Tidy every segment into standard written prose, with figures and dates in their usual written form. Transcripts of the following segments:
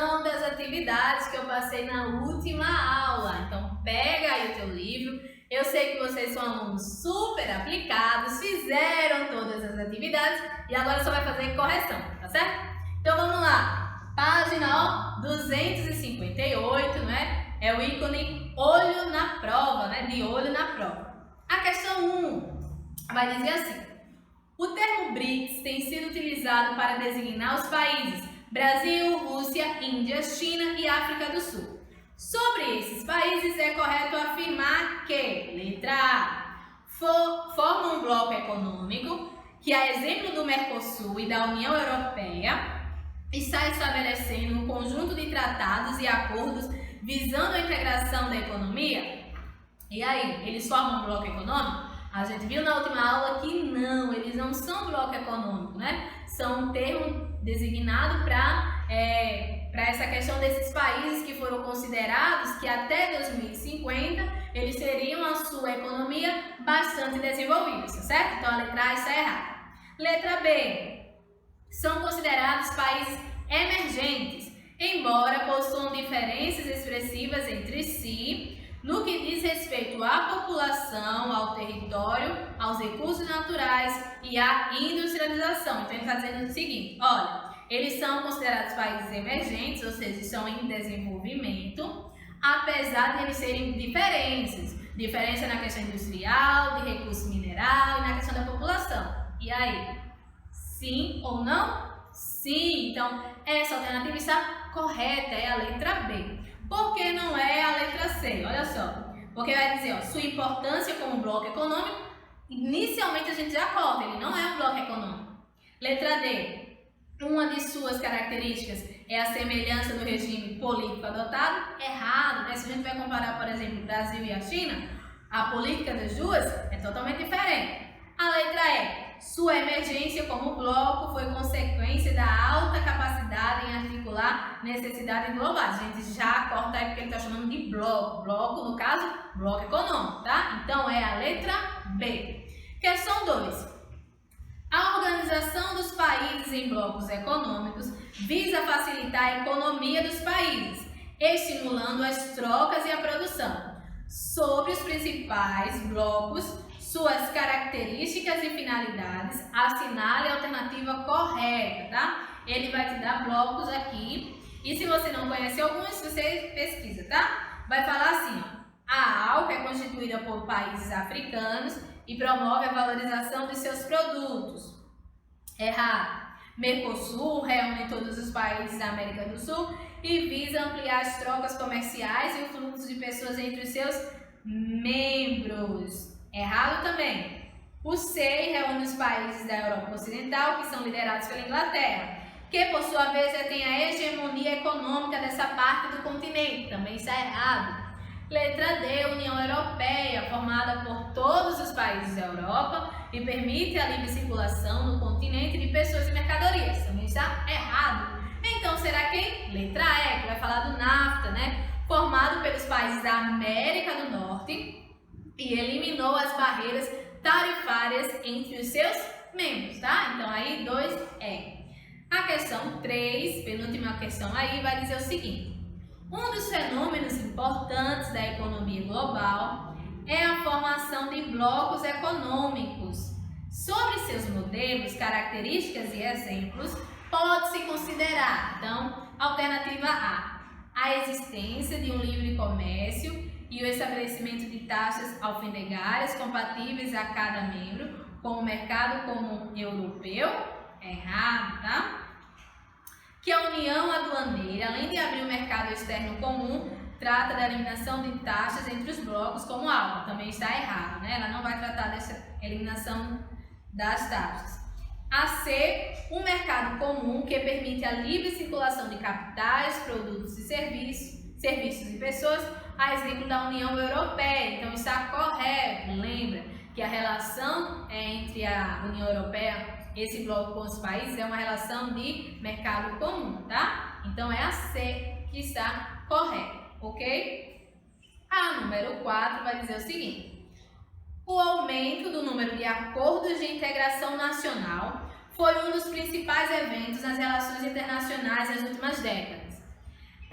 correção das atividades que eu passei na última aula. Então, pega aí o teu livro. Eu sei que vocês são alunos super aplicados, fizeram todas as atividades e agora só vai fazer correção, tá certo? Então, vamos lá. Página 258, né? É o ícone olho na prova, né? De olho na prova. A questão 1 vai dizer assim: o termo BRICS tem sido utilizado para designar os países Brasil, Rússia, Índia, China e África do Sul. Sobre esses países é correto afirmar que, letra A, formam um bloco econômico que, a exemplo do Mercosul e da União Europeia, está estabelecendo um conjunto de tratados e acordos visando a integração da economia. E aí, eles formam um bloco econômico? A gente viu na última aula que não, eles não são bloco econômico, né? São um termo designado para essa questão desses países que foram considerados que até 2050 eles teriam a sua economia bastante desenvolvida, tá certo? Então a letra A está errada. Letra B, são considerados países emergentes, embora possuam diferenças expressivas entre si no que diz respeito à população, ao território, aos recursos naturais e à industrialização. Então, ele está dizendo o seguinte: olha, eles são considerados países emergentes, ou seja, estão em desenvolvimento, apesar de eles serem diferenças. Diferença na questão industrial, de recurso mineral e na questão da população. E aí? Sim ou não? Sim. Então, essa alternativa está correta, é a letra B. Por que não é a letra C? Olha só, porque vai dizer, ó, sua importância como bloco econômico, inicialmente a gente já corta, ele não é um bloco econômico. Letra D, uma de suas características é a semelhança do regime político adotado. Errado, né? Se a gente vai comparar, por exemplo, o Brasil e a China, a política das duas é totalmente diferente. A letra E, sua emergência como bloco foi consequência da alta capacidade em articular necessidades globais. A gente já corta aí porque ele está chamando de bloco. Bloco, no caso, bloco econômico, tá? Então é a letra B. Questão 2. A organização dos países em blocos econômicos visa facilitar a economia dos países, estimulando as trocas e a produção. Sobre os principais blocos, suas características e finalidades, assinale a alternativa correta, tá? Ele vai te dar blocos aqui. E se você não conhece alguns, você pesquisa, tá? Vai falar assim, ó. A ALCA é constituída por países africanos e promove a valorização de seus produtos. Errado. Mercosul reúne todos os países da América do Sul e visa ampliar as trocas comerciais e o fluxo de pessoas entre os seus membros. Errado também. O SEI reúne os países da Europa Ocidental, que são liderados pela Inglaterra, que por sua vez tem a hegemonia econômica dessa parte do continente. Também está errado. Letra D, União Europeia, formada por todos os países da Europa e permite a livre circulação no continente de pessoas e mercadorias. Também está errado. Então será quem? Letra E, que vai falar do NAFTA, né? Formado pelos países da América do Norte e eliminou as barreiras tarifárias entre os seus membros, tá? Então aí 2 é. A questão 3, penúltima questão aí, vai dizer o seguinte: um dos fenômenos importantes da economia global é a formação de blocos econômicos. Sobre seus modelos, características e exemplos, pode-se considerar, então, alternativa a existência de um livre comércio e o estabelecimento de taxas alfandegárias compatíveis a cada membro com o mercado comum europeu. Errado, tá? Que a união aduaneira, além de abrir o mercado externo comum, trata da eliminação de taxas entre os blocos como algo. Também está errado, né? Ela não vai tratar dessa eliminação das taxas. A C, um mercado comum que permite a livre circulação de capitais, produtos e serviços e pessoas, a exemplo da União Europeia. Então está correto. Lembra que a relação entre a União Europeia, esse bloco com os países, é uma relação de mercado comum, tá? Então é a C que está correta, ok? A número 4 vai dizer o seguinte: o aumento do número de acordos de integração nacional foi um dos principais eventos nas relações internacionais nas últimas décadas.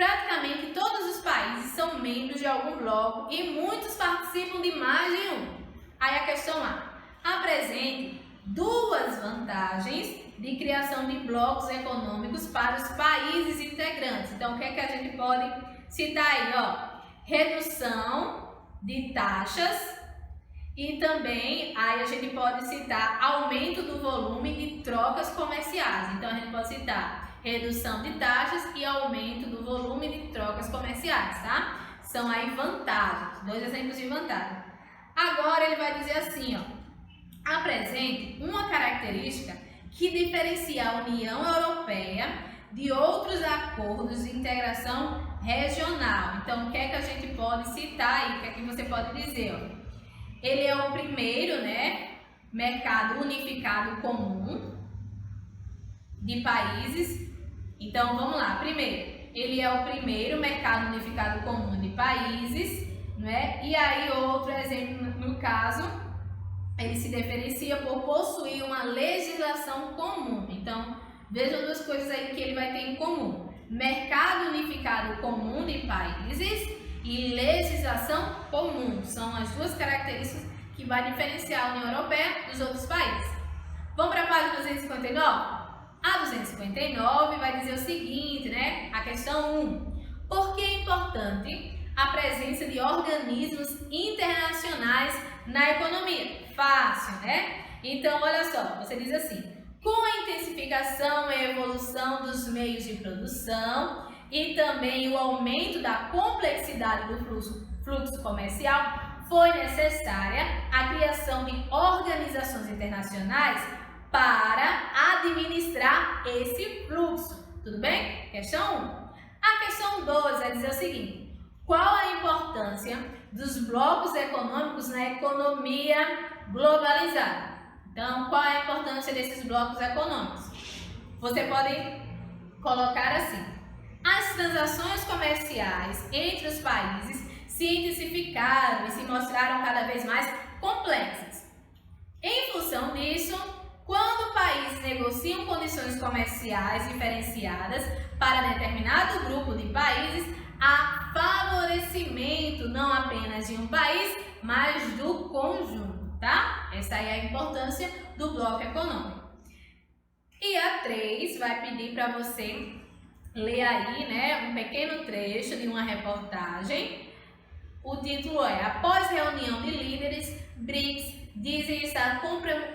Praticamente todos os países são membros de algum bloco e muitos participam de mais de um. Aí a questão A. Apresente duas vantagens de criação de blocos econômicos para os países integrantes. Então, o que é que a gente pode citar aí? Redução de taxas e também aí a gente pode citar aumento do volume de trocas comerciais. Então, a gente pode citar redução de taxas e aumento do volume de trocas comerciais, tá? São aí vantagens, 2 exemplos de vantagem. Agora ele vai dizer assim, apresente uma característica que diferencia a União Europeia de outros acordos de integração regional. Então, o que é que a gente pode citar aí? O que é que você pode dizer? Ele é o primeiro, mercado unificado comum de países. Então, vamos lá. Primeiro, ele é o primeiro mercado unificado comum de países, E aí, outro exemplo, no caso, ele se diferencia por possuir uma legislação comum. Então, vejam duas coisas aí que ele vai ter em comum. Mercado unificado comum de países e legislação comum. São as duas características que vai diferenciar a União Europeia dos outros países. Vamos para a página 259? A 259 vai dizer o seguinte, A questão 1. Por que é importante a presença de organismos internacionais na economia? Fácil, Então, olha só, você diz assim: com a intensificação e evolução dos meios de produção e também o aumento da complexidade do fluxo comercial, foi necessária a criação de organizações internacionais para administrar esse fluxo. Tudo bem? Questão 1. A questão 2 vai dizer o seguinte: qual a importância dos blocos econômicos na economia globalizada? Então, qual é a importância desses blocos econômicos? Você pode colocar assim: as transações comerciais entre os países se intensificaram e se mostraram cada vez mais complexas. Em função disso, quando países negociam condições comerciais diferenciadas para determinado grupo de países, há favorecimento não apenas de um país, mas do conjunto, tá? Essa aí é a importância do bloco econômico. E a 3 vai pedir para você ler aí, um pequeno trecho de uma reportagem. O título é: após reunião de líderes, BRICS dizem estar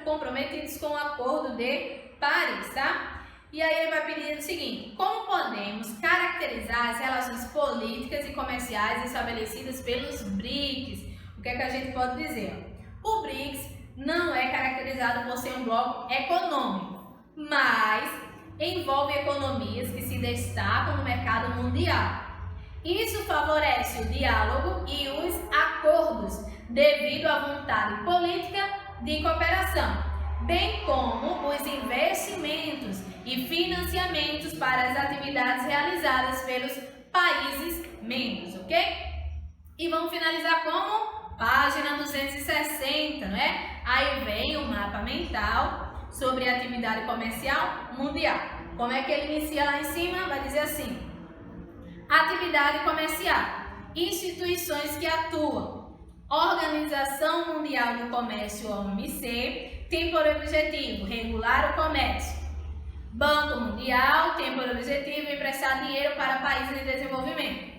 comprometidos com o Acordo de Paris, tá? E aí ele vai pedir o seguinte: como podemos caracterizar as relações políticas e comerciais estabelecidas pelos BRICS? O que é que a gente pode dizer? O BRICS não é caracterizado por ser um bloco econômico, mas envolve economias que se destacam no mercado mundial. Isso favorece o diálogo e os acordos devido à vontade política de cooperação, bem como os investimentos e financiamentos para as atividades realizadas pelos países membros, ok? E vamos finalizar como? Página 260, Aí vem o mapa mental sobre a atividade comercial mundial. Como é que ele inicia lá em cima? Vai dizer assim: atividade comercial, instituições que atuam. Organização Mundial do Comércio, OMC, tem por objetivo regular o comércio. Banco Mundial tem por objetivo emprestar dinheiro para países em desenvolvimento.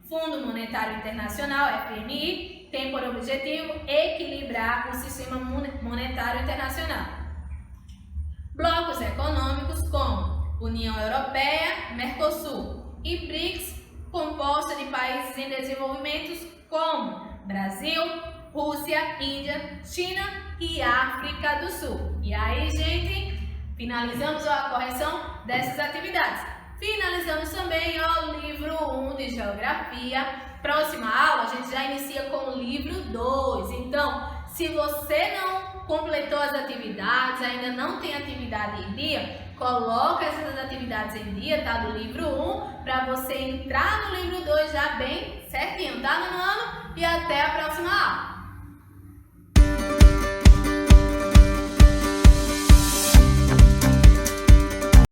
Fundo Monetário Internacional, FMI, tem por objetivo equilibrar o sistema monetário internacional. Blocos econômicos como União Europeia, Mercosul e BRICS, composta de países em desenvolvimento como Brasil, Rússia, Índia, China e África do Sul. E aí, gente, finalizamos a correção dessas atividades. Finalizamos também o livro 1 de Geografia. Próxima aula, a gente já inicia com o livro 2. Então, se você não completou as atividades, ainda não tem atividade em dia, coloca essas atividades em dia, tá? Do livro 1, para você entrar no livro 2 já bem certinho, tá, no ano? E até a próxima aula!